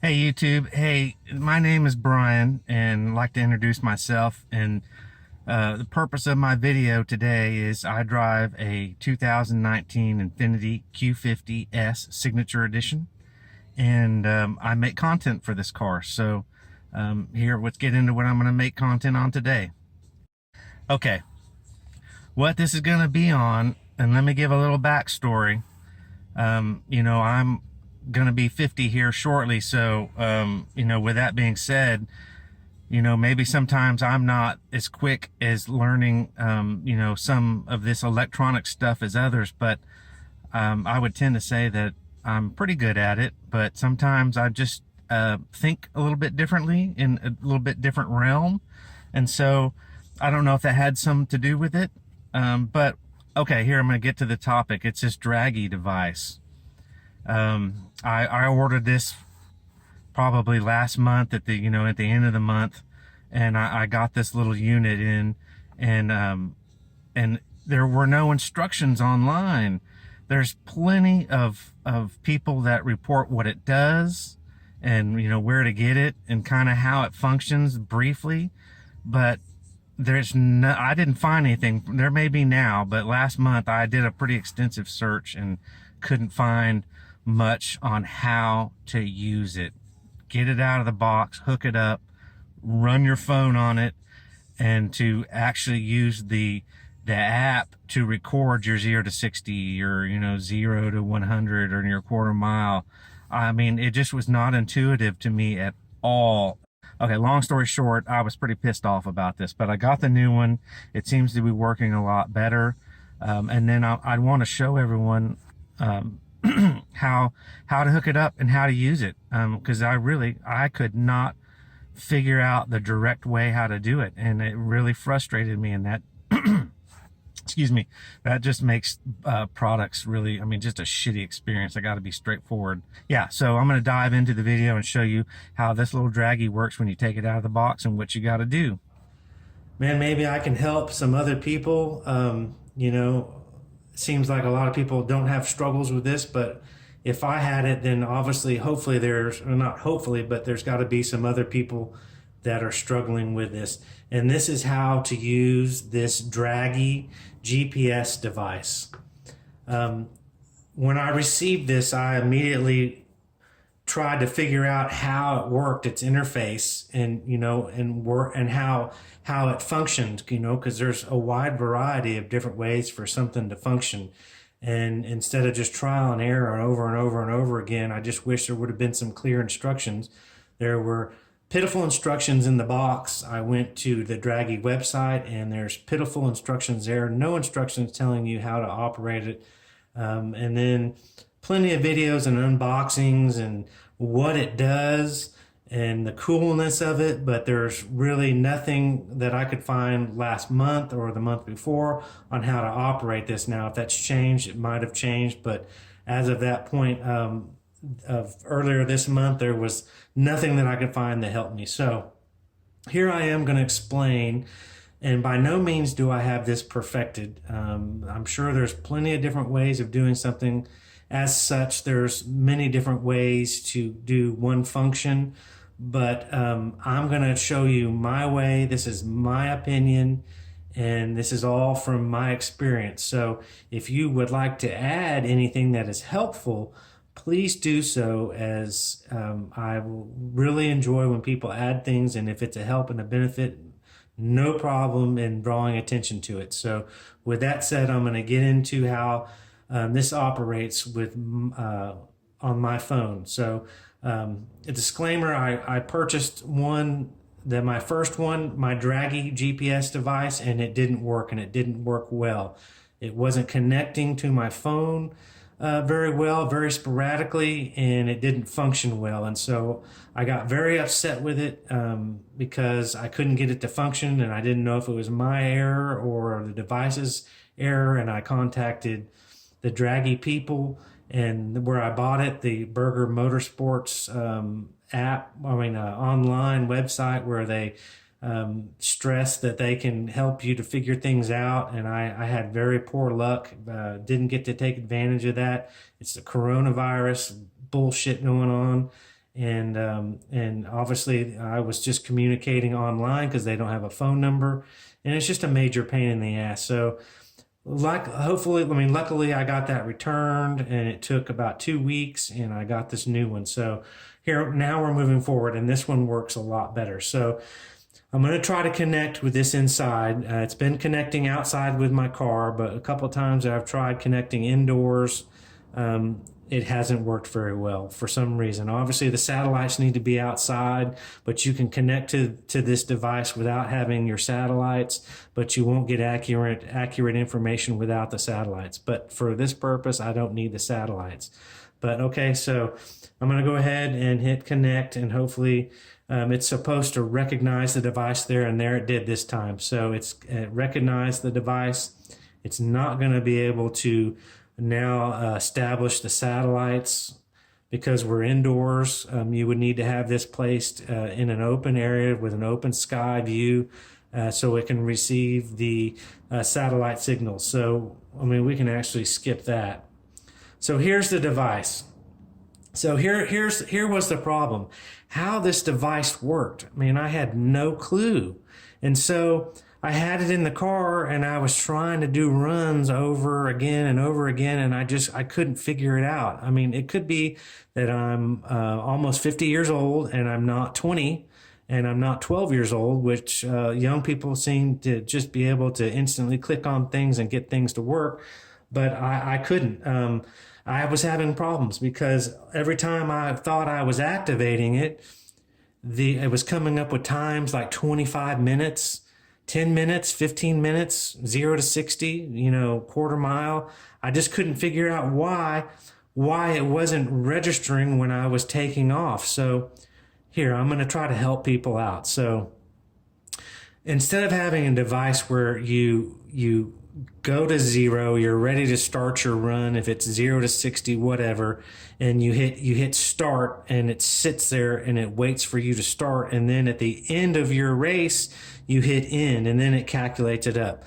Hey YouTube, hey, my name is Brian and I'd like to introduce myself. And the purpose of my video today is I drive a 2019 Infiniti Q50S Signature Edition, and I make content for this car. So here, let's get into what I'm going to make content on today. Okay, what this is going to be on, and let me give a little backstory. I'm going to be 50 here shortly, so with that being said, maybe sometimes I'm not as quick as learning, some of this electronic stuff as others, but I would tend to say that I'm pretty good at it. But sometimes I just think a little bit differently in a little bit different realm. And so I don't know if that had some to do with it. But okay, here I'm going to get to the topic. It's this Draggy device. I ordered this probably last month at the at the end of the month, and I got this little unit in, and there were no instructions online. There's plenty of people that report what it does, and where to get it and kind of how it functions briefly, but there's no, I didn't find anything. There may be now, but last month I did a pretty extensive search and couldn't find much on how to use it. Get it out of the box, hook it up, run your phone on it, and to actually use the app to record your 0 to 60 or 0 to 100 or your quarter mile. I mean, it just was not intuitive to me at all. Okay, long story short, I was pretty pissed off about this, but I got the new one. It seems to be working a lot better. And then I want to show everyone how to hook it up and how to use it, because I could not figure out the direct way how to do it, and it really frustrated me. And that excuse me, that just makes products really, I mean, just a shitty experience. I got to be straightforward. Yeah, so I'm going to dive into the video and show you how this little Draggy works when you take it out of the box and what you got to do. Man, maybe I can help some other people. It seems like a lot of people don't have struggles with this, but if I had it, then obviously, hopefully there's, or not hopefully, but there's got to be some other people that are struggling with this. And this is how to use this Dragy GPS device. When I received this, I immediately tried to figure out how it worked, its interface, and how it functioned, because there's a wide variety of different ways for something to function. And instead of just trial and error over and over and over again, I just wish there would have been some clear instructions. There were pitiful instructions in the box. I went to the Draggy website, and there's pitiful instructions there. No instructions telling you how to operate it. And then plenty of videos and unboxings and what it does and the coolness of it, but there's really nothing that I could find last month or the month before on how to operate this. Now, if that's changed, it might have changed, but as of that point of earlier this month, there was nothing that I could find that helped me. So here I am going to explain, and by no means do I have this perfected. I'm sure there's plenty of different ways of doing something. As such, there's many different ways to do one function, but I'm going to show you my way. This is my opinion, and this is all from my experience. So if you would like to add anything that is helpful, please do so, as I will really enjoy when people add things, and if it's a help and a benefit, no problem in drawing attention to it. So with that said, I'm going to get into how this operates with on my phone. So a disclaimer, I purchased my first one, my Dragy GPS device, and it didn't work, and it didn't work well. It wasn't connecting to my phone very well, very sporadically, and it didn't function well. And so I got very upset with it because I couldn't get it to function, and I didn't know if it was my error or the device's error. And I contacted the Draggy people, and where I bought it, the Burger Motorsports online website, where they stress that they can help you to figure things out. And I had very poor luck, didn't get to take advantage of that. It's the coronavirus bullshit going on, and obviously I was just communicating online because they don't have a phone number, and it's just a major pain in the ass. So like, hopefully, I mean, luckily I got that returned, and it took about 2 weeks, and I got this new one. So here now we're moving forward, and this one works a lot better. So I'm going to try to connect with this inside. It's been connecting outside with my car, but a couple of times I've tried connecting indoors. It hasn't worked very well for some reason. Obviously, the satellites need to be outside, but you can connect to this device without having your satellites, but you won't get accurate information without the satellites. But for this purpose, I don't need the satellites. But okay, so I'm going to go ahead and hit connect, and hopefully it's supposed to recognize the device there, and there it did this time. So it recognized the device. It's not going to be able to now establish the satellites because we're indoors. You would need to have this placed in an open area with an open sky view so it can receive the satellite signals. So, I mean, we can actually skip that. So here's the device. So here was the problem. How this device worked. I mean, I had no clue. And so I had it in the car, and I was trying to do runs over again and over again, and I couldn't figure it out. I mean, it could be that I'm almost 50 years old, and I'm not 20, and I'm not 12 years old, which young people seem to just be able to instantly click on things and get things to work. But I couldn't. I was having problems because every time I thought I was activating it, it was coming up with times like 25 minutes, 10 minutes, 15 minutes, 0 to 60, quarter mile. I just couldn't figure out why it wasn't registering when I was taking off. So here, I'm going to try to help people out. So instead of having a device where you go to 0, you're ready to start your run, if it's 0 to 60, whatever, and you hit start, and it sits there and it waits for you to start, and then at the end of your race you hit end, and then it calculates it up.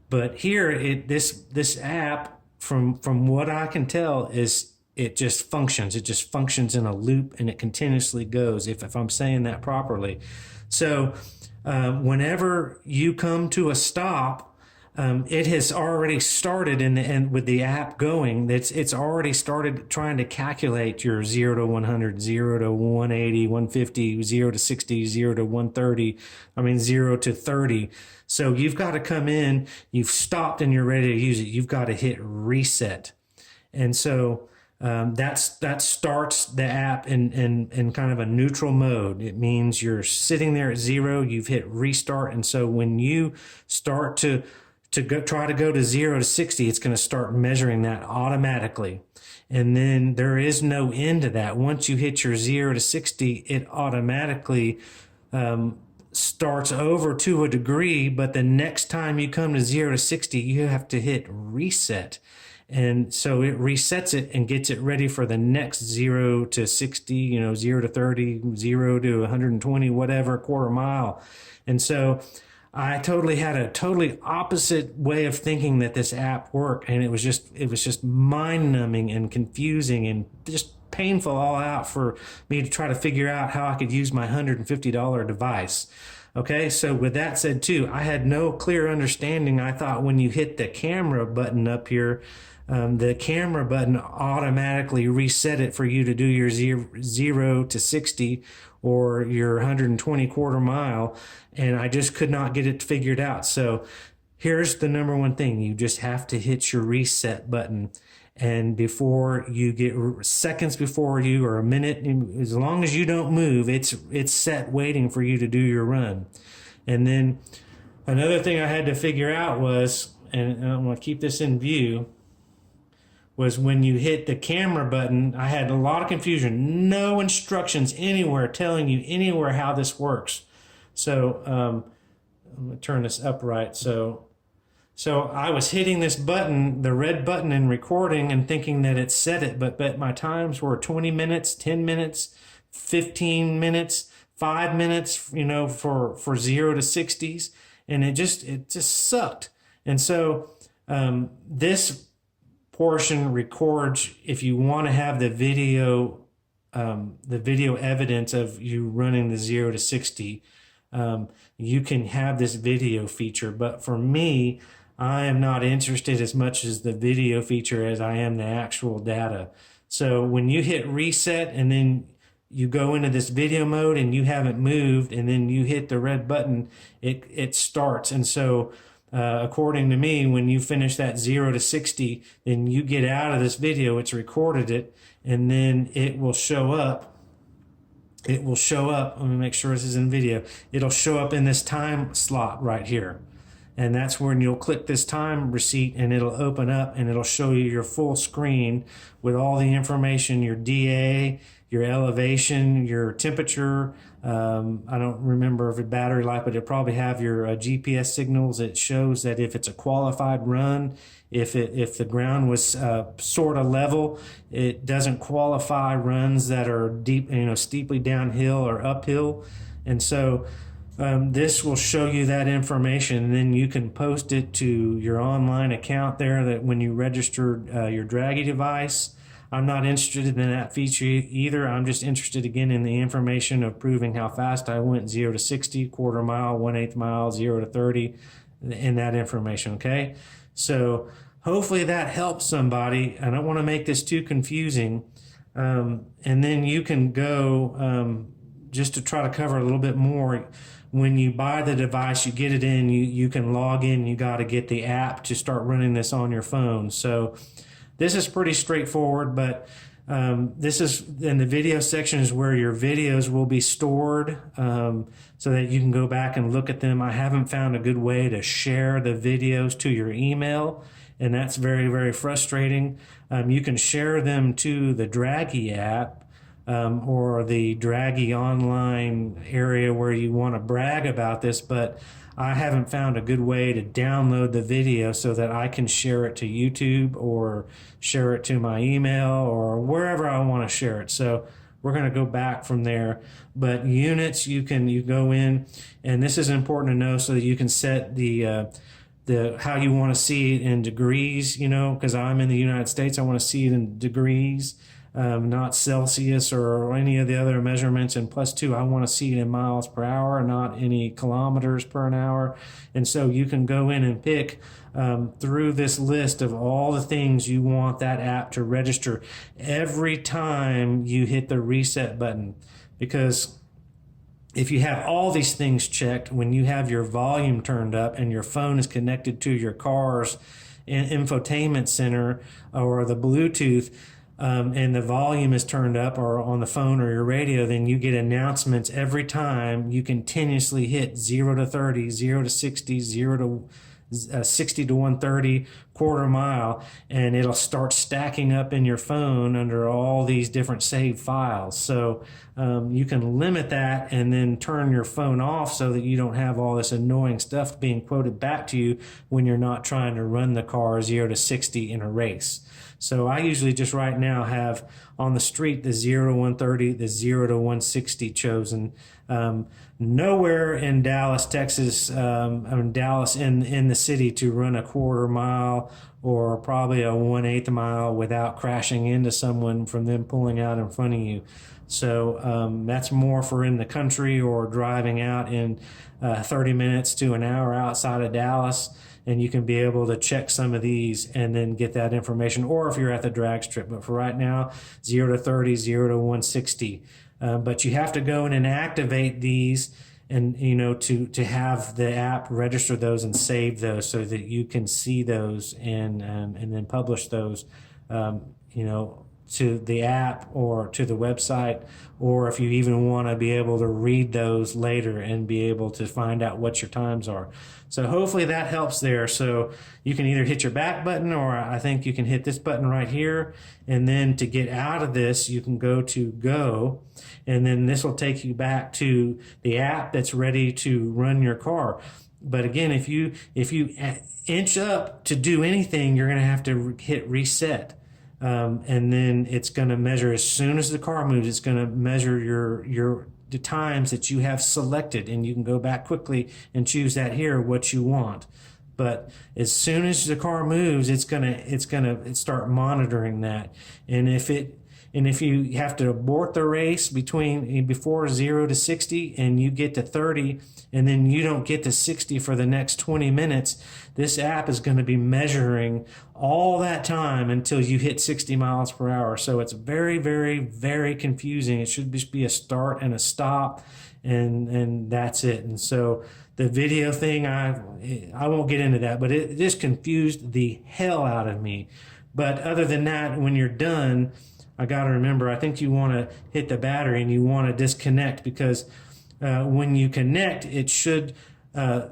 But here, this app, from what I can tell, is it just functions. It just functions in a loop, and it continuously goes, if I'm saying that properly. So whenever you come to a stop, it has already started, and with the app going, it's already started trying to calculate your 0 to 100, 0 to 180, 150, 0 to 60, 0 to 130, 0 to 30. So you've got to come in, you've stopped, and you're ready to use it. You've got to hit reset. And so that starts the app in kind of a neutral mode. It means you're sitting there at 0, you've hit restart, and so when you start to try to go to 0 to 60, it's going to start measuring that automatically. And then there is no end to that. Once you hit your 0 to 60, it automatically starts over to a degree, but the next time you come to 0 to 60, you have to hit reset. And so it resets it and gets it ready for the next 0 to 60, 0 to 30, 0 to 120, whatever, quarter mile. And so I had a totally opposite way of thinking that this app worked, and it was just mind-numbing and confusing and just painful all out for me to try to figure out how I could use my $150 device. Okay, so with that said too, I had no clear understanding. I thought when you hit the camera button up here, the camera button automatically reset it for you to do your 0 to 60 or your 120 quarter mile, and I just could not get it figured out. So here's the number one thing. You just have to hit your reset button, and before you get seconds before you, or a minute, as long as you don't move, it's set waiting for you to do your run. And then another thing I had to figure out was, and I'm going to keep this in view, was when you hit the camera button, I had a lot of confusion. No instructions anywhere telling you anywhere how this works. So I'm going to turn this upright. So I was hitting this button, the red button, and recording and thinking that it set it, but my times were 20 minutes, 10 minutes, 15 minutes, 5 minutes, for 0 to 60s, and it just sucked. And so this portion records if you want to have the video the video evidence of you running the 0 to 60, you can have this video feature. But for me, I am not interested as much as the video feature as I am the actual data. So when you hit reset and then you go into this video mode and you haven't moved, and then you hit the red button, it starts. And so according to me, when you finish that 0 to 60, then you get out of this video, it's recorded it, and then it will show up. It will show up, let me make sure this is in video. It'll show up in this time slot right here. And that's when you'll click this time receipt, and it'll open up and it'll show you your full screen with all the information, your DA, your elevation, your temperature. I don't remember if it's battery life, but it'll probably have your GPS signals. It shows that if it's a qualified run, if the ground was sort of level, it doesn't qualify runs that are deep, steeply downhill or uphill. And so this will show you that information, and then you can post it to your online account there, that when you register your Draggy device. I'm not interested in that feature either. I'm just interested again in the information of proving how fast I went 0 to 60, quarter mile, 1/8 mile, 0 to 30, in that information, okay? So hopefully that helps somebody. I don't want to make this too confusing. And then you can go, just to try to cover a little bit more, when you buy the device, you get it in, you can log in, you got to get the app to start running this on your phone. So this is pretty straightforward, but this is in the video section is where your videos will be stored, so that you can go back and look at them. I haven't found a good way to share the videos to your email, and that's very, very frustrating. You can share them to the Draggy app, or the Draggy online area where you want to brag about this, but I haven't found a good way to download the video so that I can share it to YouTube or share it to my email or wherever I want to share it. So we're going to go back from there. But units, you go in, and this is important to know so that you can set the how you want to see it in degrees, because I'm in the United States, I want to see it in degrees. Not Celsius or any of the other measurements. And +2, I want to see it in miles per hour, not any kilometers per an hour. And so you can go in and pick through this list of all the things you want that app to register every time you hit the reset button. Because if you have all these things checked, when you have your volume turned up and your phone is connected to your car's infotainment center or the Bluetooth, and the volume is turned up or on the phone or your radio, then you get announcements every time you continuously hit 0 to 30, 0 to 60, 0 to 60 to 130, quarter mile, and it'll start stacking up in your phone under all these different saved files. So you can limit that and then turn your phone off so that you don't have all this annoying stuff being quoted back to you when you're not trying to run the car 0 to 60 in a race. So I usually just right now have on the street the 0 to 130, the 0 to 160 chosen. Nowhere in Dallas, Texas, Dallas in the city to run a quarter mile or probably a 1/8 mile without crashing into someone from them pulling out in front of you. So that's more for in the country or driving out in 30 minutes to an hour outside of Dallas. And you can be able to check some of these and then get that information, or if you're at the drag strip. But for right now, 0 to 30, 0 to 160. But you have to go in and activate these, and to have the app register those and save those so that you can see those and then publish those, to the app or to the website, or if you even want to be able to read those later and be able to find out what your times are. So hopefully that helps there. So you can either hit your back button, or I think you can hit this button right here. And then to get out of this, you can go to go, and then this will take you back to the app that's ready to run your car. But again, if you inch up to do anything, you're going to have to hit reset. And then it's going to measure as soon as the car moves. It's going to measure the times that you have selected, and you can go back quickly and choose that here what you want. But as soon as the car moves, it's gonna start monitoring that. And if And if you have to abort the race before 0 to 60 and you get to 30 and then you don't get to 60 for the next 20 minutes, this app is going to be measuring all that time until you hit 60 miles per hour. So it's very, very, very confusing. It should just be a start and a stop, and that's it. And so the video thing, I won't get into that, but it just confused the hell out of me. But other than that, when you're done, I got to remember, I think you want to hit the battery and you want to disconnect, because when you connect, it should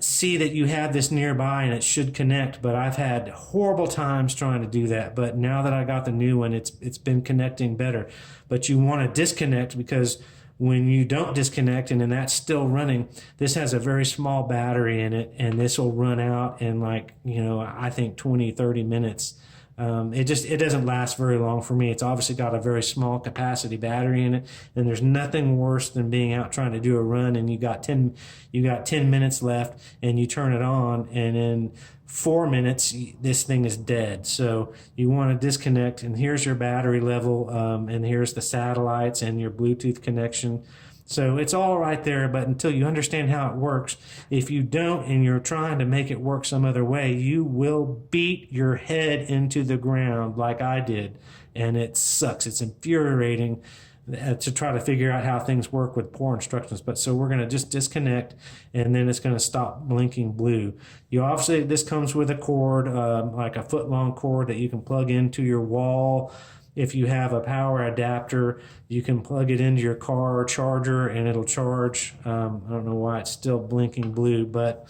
see that you have this nearby and it should connect. But I've had horrible times trying to do that. But now that I got the new one, it's been connecting better. But you want to disconnect, because when you don't disconnect and then that's still running, this has a very small battery in it, and this will run out in I think 20-30 minutes. It doesn't last very long for me. It's obviously got a very small capacity battery in it, and there's nothing worse than being out trying to do a run and you got 10 minutes left and you turn it on, and in 4 minutes this thing is dead. So you want to disconnect, and here's your battery level, and here's the satellites and your Bluetooth connection. So it's all right there, but until you understand how it works, if you don't and you're trying to make it work some other way, you will beat your head into the ground like I did, and it sucks. It's infuriating to try to figure out how things work with poor instructions. But so we're going to just disconnect, and then it's going to stop blinking blue. This comes with a cord, like a foot-long cord that you can plug into your wall. If you have a power adapter, you can plug it into your car charger and it'll charge. I don't know why it's still blinking blue, but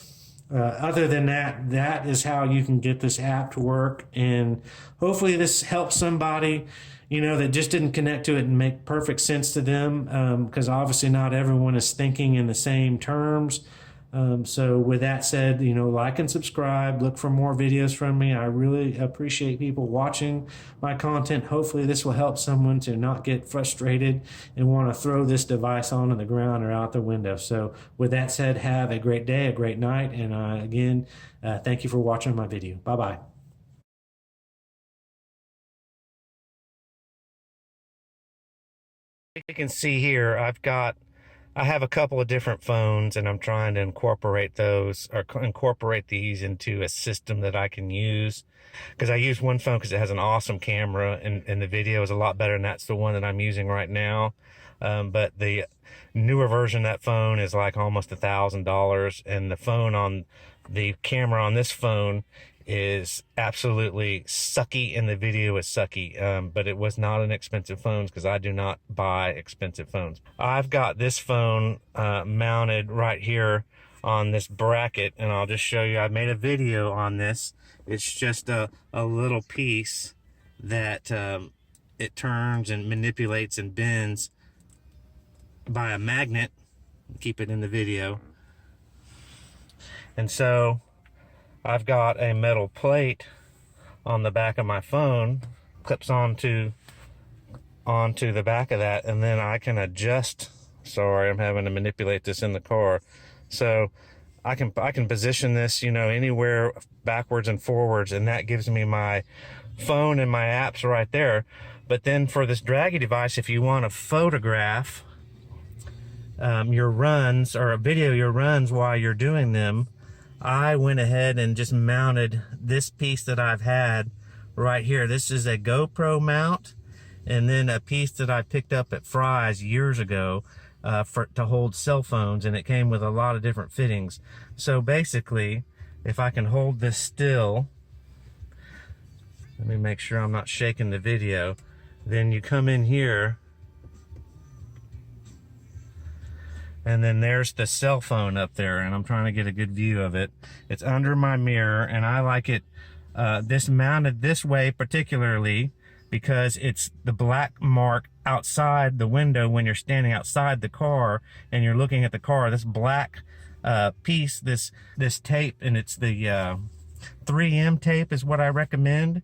other than that, that is how you can get this app to work. And hopefully this helps somebody, that just didn't connect to it and make perfect sense to them, because obviously not everyone is thinking in the same terms. So with that said, like and subscribe, look for more videos from me. I really appreciate people watching my content. Hopefully this will help someone to not get frustrated and want to throw this device onto the ground or out the window. So with that said, have a great day, a great night. And again, thank you for watching my video. Bye-bye. You can see here, I have a couple of different phones, and I'm trying to incorporate these into a system that I can use, because I use one phone because it has an awesome camera and the video is a lot better, and that's the one that I'm using right now. But the newer version of that phone is like almost $1,000, and the camera on this phone is absolutely sucky and the video is sucky. But it was not an expensive phone, because I do not buy expensive phones. I've got this phone mounted right here on this bracket, and I'll just show you. I made a video on this. It's just a little piece that it turns and manipulates and bends by a magnet. Keep it in the video. And so I've got a metal plate on the back of my phone, clips onto the back of that, and then I can adjust. Sorry, I'm having to manipulate this in the car. So I can position this, anywhere backwards and forwards, and that gives me my phone and my apps right there. But then for this Draggy device, if you want to photograph your runs or video your runs while you're doing them, I went ahead and just mounted this piece that I've had right here. This is a GoPro mount, and then a piece that I picked up at Fry's years ago to hold cell phones, and it came with a lot of different fittings. So basically, if I can hold this still, let me make sure I'm not shaking the video, then you come in here, and then there's the cell phone up there, and I'm trying to get a good view of it. It's under my mirror, and I like it this mounted this way particularly because it's the black mark outside the window when you're standing outside the car and you're looking at the car. This black piece, this tape, and it's the 3M tape is what I recommend.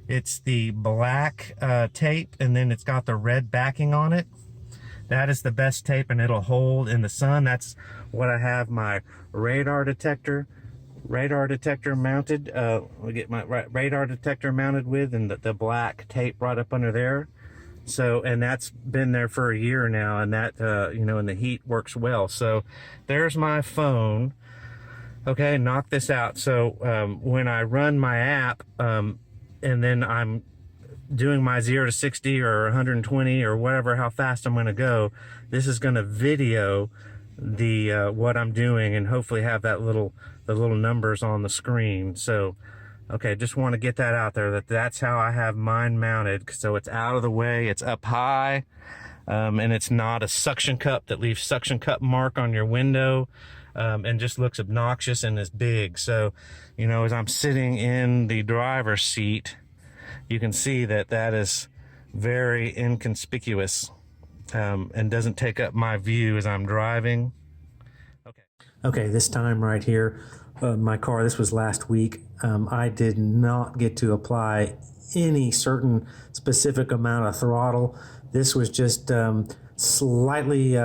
It's the black tape, and then it's got the red backing on it. That is the best tape, and it'll hold in the sun. That's what I have my radar detector mounted. We get my radar detector mounted with, and the black tape right up under there. So, and that's been there for a year now, and that, you know, and the heat works well. So there's my phone. Okay, knock this out. So when I run my app, and then I'm doing my 0 to 60 or 120 or whatever, how fast I'm going to go, this is going to video the what I'm doing, and hopefully have the little numbers on the screen. So okay, just want to get that out there, that's how I have mine mounted. So it's out of the way, it's up high, and it's not a suction cup that leaves suction cup mark on your window, and just looks obnoxious and is big. So, you know, as I'm sitting in the driver's seat, you can see that that is very inconspicuous, and doesn't take up my view as I'm driving. Okay, this time right here, my car, this was last week, I did not get to apply any certain specific amount of throttle. This was just slightly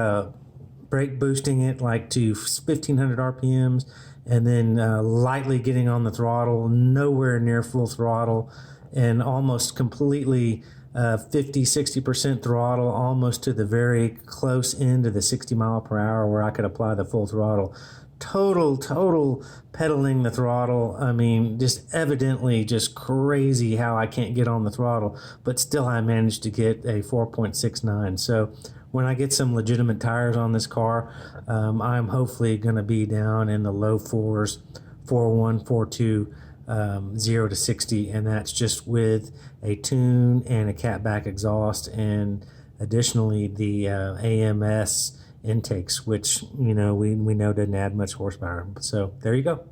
brake boosting it, like to 1500 RPMs, and then lightly getting on the throttle, nowhere near full throttle, and almost completely 50-60% throttle, almost to the very close end of the 60 mile per hour where I could apply the full throttle. Total pedaling the throttle. I mean, just evidently just crazy how I can't get on the throttle, but still I managed to get a 4.69. So when I get some legitimate tires on this car, I'm hopefully going to be down in the low fours, 4.1, 4.2, 0 to 60, and that's just with a tune and a catback exhaust, and additionally the AMS intakes, which, you know, we know doesn't add much horsepower. So there you go.